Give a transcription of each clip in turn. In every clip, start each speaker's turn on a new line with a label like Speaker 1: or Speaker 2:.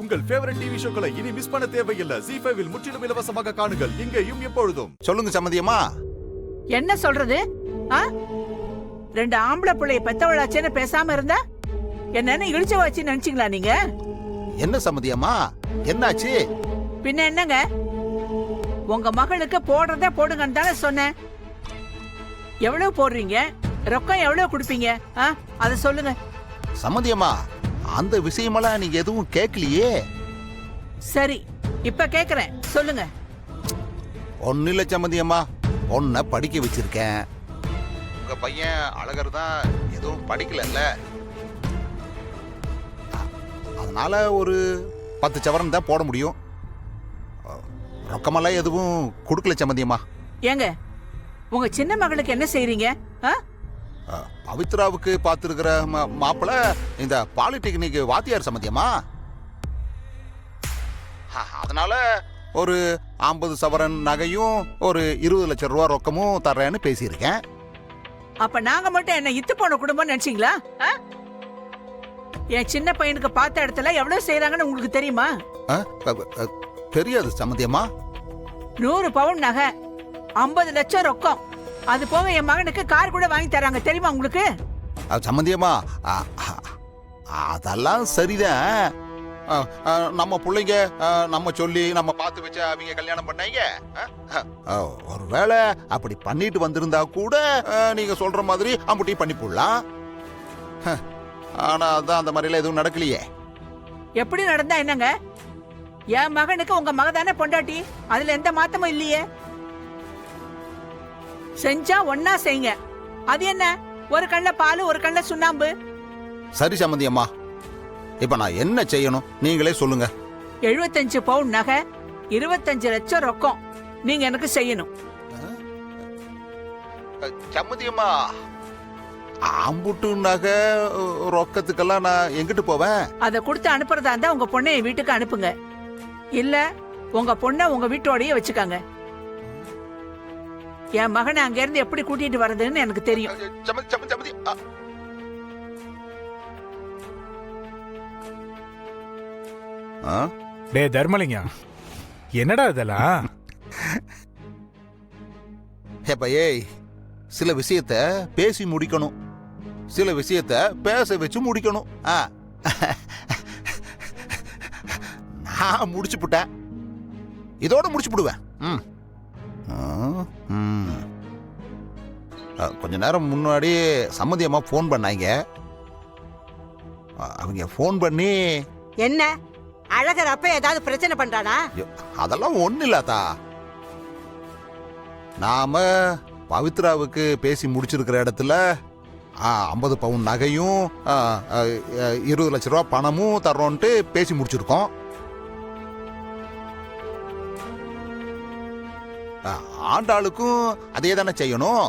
Speaker 1: உங்கள் favourite TV ஷோக்களை இனி miss பண்ண தேவையில்லை. ZEE5 இல் முற்றிலும் இலவசமாக காணுங்கள். இங்கேயும் எப்பொழுதும்.
Speaker 2: சொல்லுங்க சம்மதியம்மா.
Speaker 3: என்ன சொல்றது? ரெண்டு ஆம்பளை பிள்ளைய பெத்தவளாச்சேன்னு பேசாம இருந்தா என்னன்னு இழிச்ச வச்சு நினைச்சீங்களா நீங்க?
Speaker 2: என்ன சம்மதியம்மா, என்னாச்சு?
Speaker 3: பின்ன என்னங்க, உங்க மகளுக்கு போடுறத போடுங்கன்னு தானே சொன்னேன். எவ்வளவு போடுறீங்க, ரொக்கம் எவ்வளவு கொடுப்பீங்க, அத சொல்லுங்க.
Speaker 2: சம்மதியம்மா, அந்த விஷயமெல்லாம் நீங்க எதுவும் கேட்கலையே.
Speaker 3: சரி, இப்ப கேக்குறேன், சொல்லுங்க.
Speaker 2: ஒன்னும் இல்ல சம்மதியம்மா, ஒன்ன படிக்க வச்சிருக்கேன். உங்க பையன் அழகர் தான் எதுவும் படிக்கலல்ல, அதனால ஒரு 10 சவரன் தான் போட முடியும். ரொக்கமெல்லாம் எதுவும் கொடுக்கல சம்மதியம்மா.
Speaker 3: ஏங்க, உங்க சின்ன மகளுக்கு என்ன செய்றீங்க?
Speaker 2: பவித்ராவுக்கு பார்த்துருக்கிற மாப்பிள்ள இந்த பாலிடெக்னிக் வாத்தியார் சம்மதியம்மா. அதனால ஒரு 50 சவரன் நகையும் ஒரு 20 லட்சம் ரூபா ரொக்கமும் தர்றேன்னு பேசியிருக்கேன்.
Speaker 3: அப்ப நாங்க மட்டும் என்ன இத்து போன குடும்பம் நினைச்சீங்களா? என் சின்ன பையனுக்கு பார்த்த இடத்துல எவ்வளவு செய்யறாங்கன்னு உங்களுக்கு தெரியுமா?
Speaker 2: தெரியாது சம்மதியம்மா.
Speaker 3: 100 பவுன் நகை, 50 லட்சம் ரொக்கம், அது போக என் மகனுக்கு கார் கூட வாங்கி தராங்க, தெரியுமா உங்களுக்கு?
Speaker 2: சம்மந்தியம்மா, அதெல்லாம் சரிதான். நம்ம பிள்ளைங்க நம்ம சொல்லி நம்ம பார்த்து வச்சு அவங்க கல்யாணம் பண்ணாங்க. ஒருவேளை அப்படி பண்ணிட்டு வந்திருந்தா கூட நீங்க சொல்ற மாதிரி அம்புட்டி பண்ணி போடலாம். ஆனா அதான் அந்த மாதிரிலாம் எதுவும் நடக்கலையே.
Speaker 3: எப்படி நடந்தா என்னங்க? என் மகனுக்கு உங்க மகதானே பொண்டாட்டி, அதுல எந்த மாத்தமும் இல்லையே. செஞ்சா ஒன்னா செய்யுங்க. அது என்ன, ஒரு கண்ணுல பால் ஒரு கண்ணுல சுண்ணாம்பு?
Speaker 2: சரி சம்மந்தியம்மா, இப்ப நான் என்ன செய்யணும் நீங்களே சொல்லுங்க.
Speaker 3: 75 பவுன் நகை, 25 லட்சம் ரொக்கம் நீங்க எனக்கு செய்யணும்.
Speaker 2: சம்மந்தியம்மா, ஆம்புட்டு நகை ரொக்கத்துக்கெல்லாம் நான் எங்கிட்டு போவேன்?
Speaker 3: அதை கொடுத்து அனுப்புறதா இருந்தா உங்க பொண்ணை என் வீட்டுக்கு அனுப்புங்க, இல்ல உங்க பொண்ணை உங்க வீட்டோடயே வச்சுக்காங்க. என் மகனை அங்க இருந்து எப்படி கூட்டிட்டு வர்றதுன்னு எனக்கு தெரியும்.
Speaker 4: டே தர்மலிங்க, என்னடா இதெல்லாம்?
Speaker 2: ஏய், சில விஷயத்த பேசி முடிக்கணும், சில விஷயத்த பேச வச்சு முடிக்கணும். நான் முடிச்சு புட்டேன், இதோட முடிச்சு புடுவேன். கொஞ்ச நேரம் முன்னாடி சம்மதியம்மா போன் பண்ணாங்க. அவங்க போன் பண்ணி
Speaker 5: என்ன அழகர் அப்ப ஏதாவது பிரச்சனை பண்றானா?
Speaker 2: அதெல்லாம் ஒண்ணு இல்லாதா, நாம பவித்ராவுக்கு பேசி முடிச்சிருக்கிற இடத்துல 50 பவுன் நகையும் 20 லட்சம் ரூபா பணமும் தர்றோன்ட்டு பேசி முடிச்சிருக்கோம். ஆண்டாளுக்கும் அதே தானே செய்யணும்,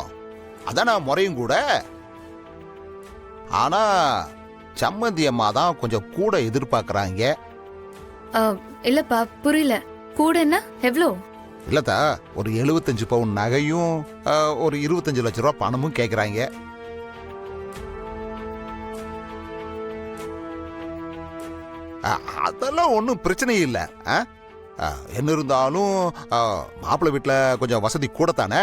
Speaker 2: அதான முறையும் கூட. ஆனா சம்மந்தி அம்மா தான் கொஞ்சம் கூட எதிர்பார்க்கறாங்க.
Speaker 6: இல்லப்பா, புரியல. கூட என்ன, எவ்வளோ?
Speaker 2: இல்லத்தா, ஒரு 75 பவுன் நகையும் ஒரு 25 லட்சம் ரூபா பணமும் கேக்குறாங்க. அதெல்லாம் ஒன்றும் பிரச்சனை இல்லை. என்ன இருந்தாலும் மாப்பிள்ளை வீட்டுல கொஞ்சம் வசதி கூட தானே,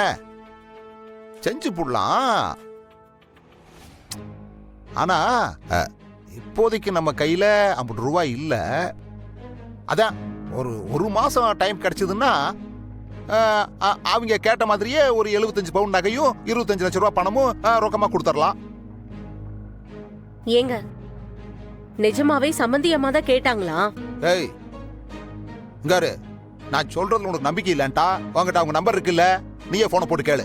Speaker 2: செஞ்சு போடலாம். ஆனா இப்போதைக்கு நம்ம கையில 50 ரூபாய் இல்ல. அதான் ஒரு மாசம் டைம் கிடைச்சதுன்னா அவங்க கேட்ட மாதிரியே ஒரு 75 பவுன் நகையும் 25 லட்சம் ரூபாய் பணமும் ரொக்கமா கொடுத்துடலாம்.
Speaker 7: ஏங்க, நிஜமாவே சம்மந்தி அம்மா தான் கேட்டாங்களா?
Speaker 2: ஏய் இங்காரு, நான் சொல்றதுல உனக்கு நம்பிக்கை இல்லன்ட்டா உங்ககிட்ட அவங்க நம்பர் இருக்குல்ல, நீயே போனை போட்டு கேளு.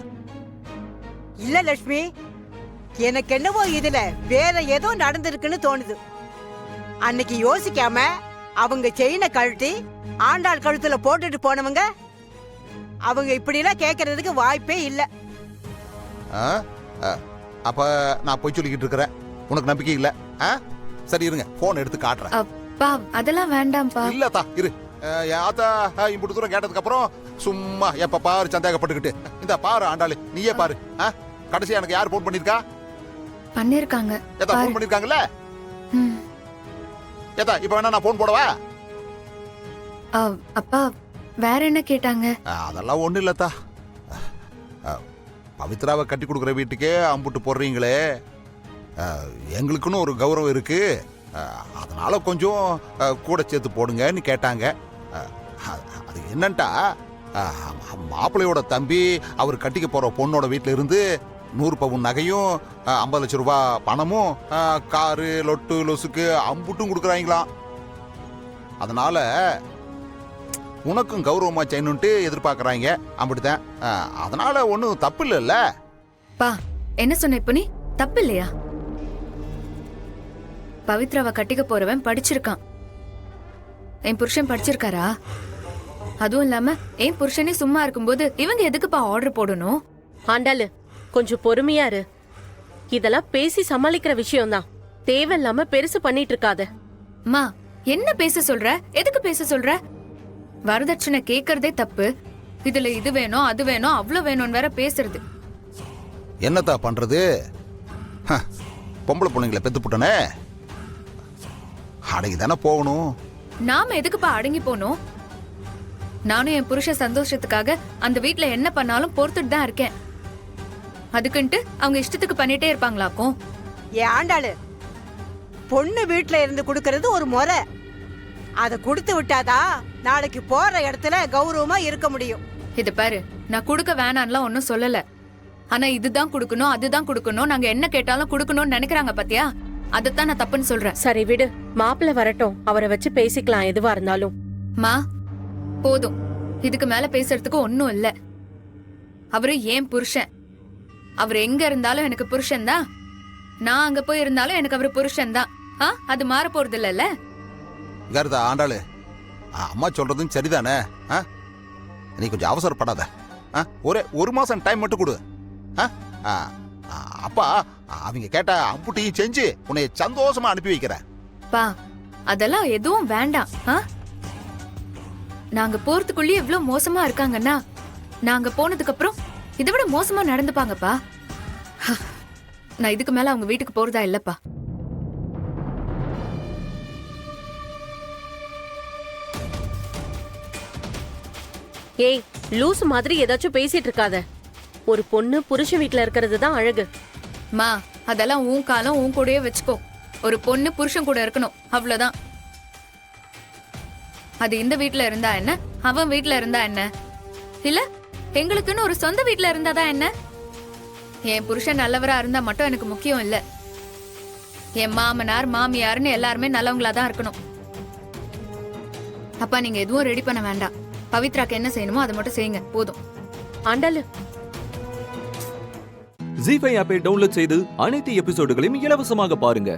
Speaker 5: இல்ல லட்சுமி, எனக்கு என்னவோ இதுல வேற ஏதோ நடந்திருக்குன்னு தோணுது. அன்னைக்கு யோசிக்காம அவங்க செயினை கழட்டி ஆண்டாள் கழுத்துல போட்டுட்டு போனவங்க அவங்க இப்படி எல்லாம் கேட்கறதுக்கு வாய்ப்பே இல்ல.
Speaker 2: அப்ப நான் போய் சொல்லிக்கிட்டு இருக்கிறேன், உனக்கு நம்பிக்கை இல்ல. சரி இருங்க, போன் எடுத்து காட்டுறேன்.
Speaker 6: அப்பா அதெல்லாம் வேண்டாம்ப்பா.
Speaker 2: இல்லத்தா இரு, ஆத்தா இப்படி தூரம் கேட்டதுக்கு அப்புறம் சும்மா எப்ப பாரு சந்தேகப்பட்டுக்கிட்டு. இந்த பாரு ஆண்டாளு, நீயே பாரு. கடைசியா எனக்கு யார் போன் பண்ணிருக்கா?
Speaker 6: பண்ணிருக்காங்க.
Speaker 2: ஏதா போன் பண்ணிருக்காங்கல்ல? ஏதா இப்ப வேணா நான் போன் போடவா?
Speaker 6: அப்பா வேற என்ன கேட்டாங்க?
Speaker 2: அதெல்லாம் ஒன்றும் இல்லத்தா. பவித்ராவை கட்டி கொடுக்குற வீட்டுக்கே அம்புட்டு போடுறீங்களே, எங்களுக்குன்னு ஒரு கௌரவம் இருக்கு, அதனால கொஞ்சம் கூட சேர்த்து போடுங்கன்னு கேட்டாங்க. அது என்னன்ட்டா, மாப்பிள்ளையோட தம்பி அவர் கட்டிக்க போற பொண்ணோட வீட்டில இருந்து 100 பவுன் நகையும் 50 லட்சம் ரூபாய் பணமும் காரு லொட்டு லொசுக்கு அம்புட்டும் கொடுக்குறாங்களாம். அதனால உனக்கும் கௌரவமா செய்யணுன்ட்டு எதிர்பார்க்கறாங்க, அப்படித்தான். அதனால ஒன்றும் தப்பு இல்லைல்ல.
Speaker 6: பா என்ன சொன்ன இப்ப நீ? தப்பு இல்லையா? பவித்ராவை கட்டிக்க போறவன் படிச்சிருக்கான். என் புருஷன் படிச்சிருக்காரா? அதுவும் இல்லாம என் புருஷனே சும்மா இருக்கும்போது இவங்க எதுக்குப்பா ஆர்டர் போடணும்?
Speaker 7: ஆண்டாளு கொஞ்சம் பொறுமையா இரு. இதெல்லாம் பேசி சமாளிக்கிற விஷயம்தான், தேவையில்லாம பெருசு பண்ணிட்டு இருக்காத.
Speaker 6: அம்மா என்ன பேச சொல்ற? எதுக்கு பேச சொல்ற? வரதட்சணை கேக்குறதே தப்பு, இதுல இது வேணும் அது வேணும் அவ்வளவு வேணும்னு வேற பேசுறது.
Speaker 2: என்னத்தா பண்றது? பொம்பளை பொண்ணுங்களை பெத்து புட்டனே, அடங்கி தானே போகணும்.
Speaker 6: நாம எதுக்குப்பா அடங்கி போனோம்? நானும் என் புருஷ சந்தோஷத்துக்காக அந்த வீட்ல என்ன பண்ணாலும் பொறுத்துட்டு தான் இருக்கேன். அதுக்குன்ட்டு அவங்க இஷ்டத்துக்கு பண்ணிட்டே இருப்பாங்களாக்கும்?
Speaker 5: ஏன் ஆண்டாளு, பொண்ணு வீட்டுல இருந்து கொடுக்கறது ஒரு முறை. அதை கொடுத்து விட்டாதா நாளைக்கு போற இடத்துல கௌரவமா இருக்க முடியும்.
Speaker 6: இது பாரு, நான் கொடுக்க வேணான்லாம் ஒன்னும் சொல்லல. ஆனா இதுதான் கொடுக்கணும் அதுதான் கொடுக்கணும், நாங்க என்ன கேட்டாலும் கொடுக்கணும்னு நினைக்கிறாங்க பாத்தியா? அதைத்தான் நான் தப்புன்னு சொல்றேன்.
Speaker 7: சரி விடு, மாப்பிள்ளை வரட்டும், அவரை வச்சு பேசிக்கலாம் எதுவா இருந்தாலும்.
Speaker 6: மா போதும், இதுக்கு மேல பேசுறதுக்கு ஒன்னும் இல்ல. அவரு ஏன் புருஷன், அவர் எங்க இருந்தாலும் எனக்கு புருஷன் தான். நான் அங்க போய் இருந்தாலும் எனக்கு அவரு புருஷன் தான். அது மாற போறது இல்லல்ல.
Speaker 2: கருதா ஆண்டாளு, அம்மா சொல்றதும் சரிதானே? நீ கொஞ்சம் அவசரப்படாத. ஒரு மாசம் டைம் மட்டும் கொடு. அப்பா அவங்க கேட்ட அம்புட்டியும் செஞ்சு உன்னை சந்தோஷமா அனுப்பி வைக்கிறேன்.
Speaker 6: பா அதெல்லாம் எதுவும் வேண்டாம். நாங்க போறதுக்குள்ளே எவ்வளவு மோசமா இருக்காங்கன்னா, நாங்க போனதுக்கு அப்புறம் இதை விட மோசமா நடந்துப்பாங்கப்பா. நான் இதுக்கு மேல அவங்க வீட்டுக்கு போறதா இல்லப்பா.
Speaker 7: ஏய் லூசு மாதிரி ஏதாச்சும் பேசிட்டு இருக்காத. ஒரு பொண்ணு புருஷன் வீட்டுல இருக்கிறது தான் அழகு.
Speaker 6: மா அதெல்லாம் உன் காலம் உன் கூடயே வச்சுக்கோ. ஒரு பொண்ணு புருஷன் கூட இருக்கணும், அவ்வளவுதான். அது இந்த வீட்டுல இருந்தா என்ன, அவன் வீட்டுல இருந்தா என்ன, இல்ல எங்களுக்குன்னு ஒரு சொந்த வீட்டுல இருந்தாதான் என்ன? என் புருஷன் நல்லவரா இருந்தா மட்டும் எனக்கு முக்கியம் இல்ல. என் மாமனார் மாமியார்னு எல்லாருமே நல்லவங்களா தான் இருக்கணும். அப்பா நீங்க எதுவும் ரெடி பண்ண வேண்டாம். பவித்ராக்கு என்ன செய்யணுமோ அதை மட்டும் செய்யுங்க, போதும்.
Speaker 7: ஆண்டாளு,
Speaker 8: ஜீ5 ஆப்பை டவுன்லோட் செய்து அனைத்து எபிசோடுகளையும் இலவசமாக பாருங்க.